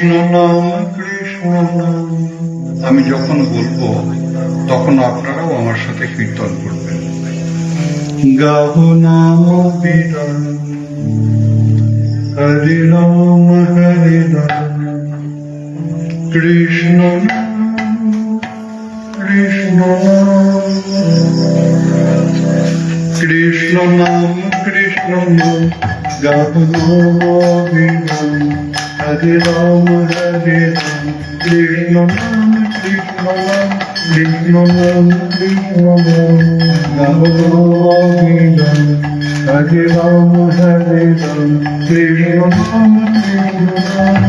কৃষ্ণ নাম কৃষ্ণ নাম। আমি যখন বলবো তখন আপনারাও আমার সাথে কীর্তন করবেন। গাহ নাম বিরাম, হরে রাম হরে রাম, কৃষ্ণ নাম কৃষ্ণ নাম, কৃষ্ণ নাম কৃষ্ণ নাম, গাহ নাম বিরাম, হরে রাম হরে রাম, কৃষ্ণ নাম কৃষ্ণ নাম, কৃষ্ণ নাম কৃষ্ণ নাম, গাহ নাম বিরাম, হরে রাম হরে রাম, কৃষ্ণ নাম কৃষ্ণ নাম।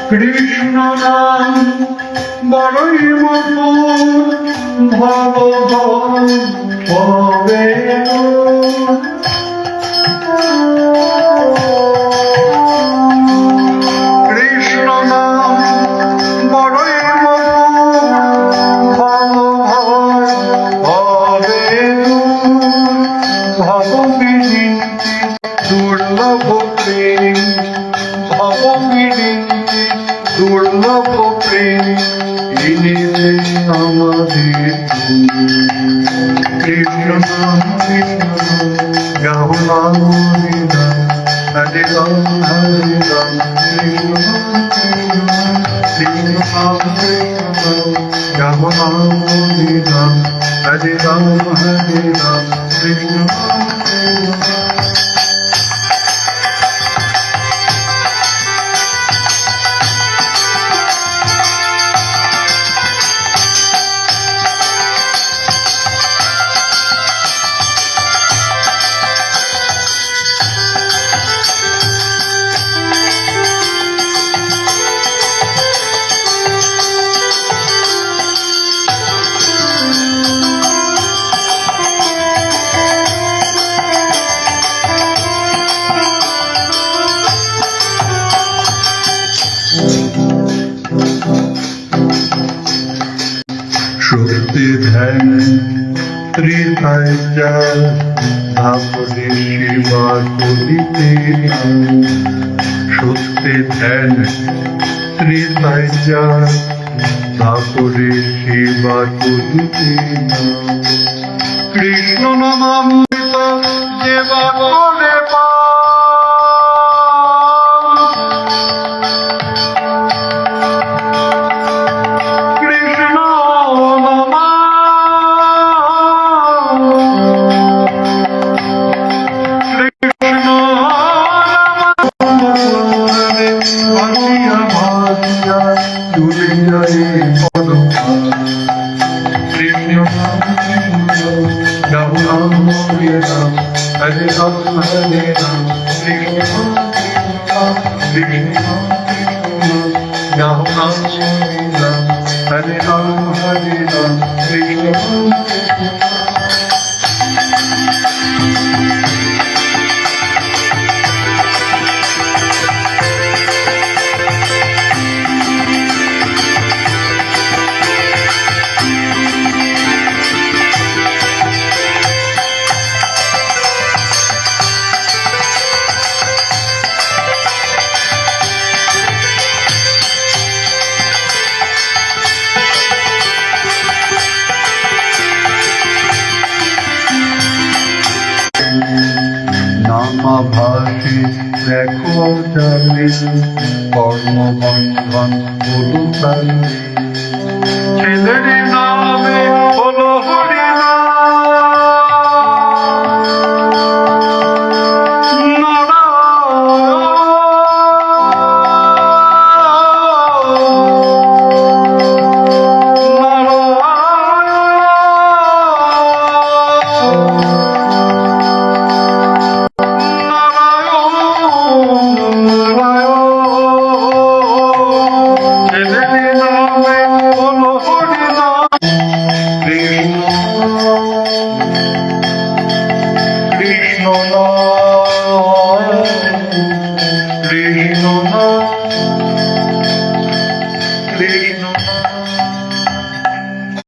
কৃষ্ণ নাম বড়ই মধুর, ভব ভবে কৃষ্ণ নাম বড়ই মধুর, ভব ভবে ভব বিরিঞ্চি দুর্লভ প্রেম, ভব বিরিঞ্চি দুর্লভ প্রেম এনেছে আমাদের। কৃষ্ণ নাম কৃষ্ণ নাম, গাহ নাম হরে রাম হরে রাম, কৃষ্ণ নাম কৃষ্ণ নাম, কৃষ্ণ নাম গাহ নাম হরে রাম হরে রাম, কৃষ্ণ নাম কৃষ্ণ নাম। সত্যি ধ্যান ত্রিভাজ্যা ধাপরে শিবা করিতে, সত্যি ধ্যান ত্রিভাজ্যা ধাপরে শিবা করিতে। কৃষ্ণ নামামৃত যেবা করে হরে রাম হরে রাম, কৃষ্ণ কৃষ্ণ গাহ নাম হরে রাম হরে রাম, কৃষ্ণ। নামাভাসে দেখো চলে কর্মবন্ধন বলু তালে, ছেলের নামে হলো হরি নাম, কৃষ্ণ নাম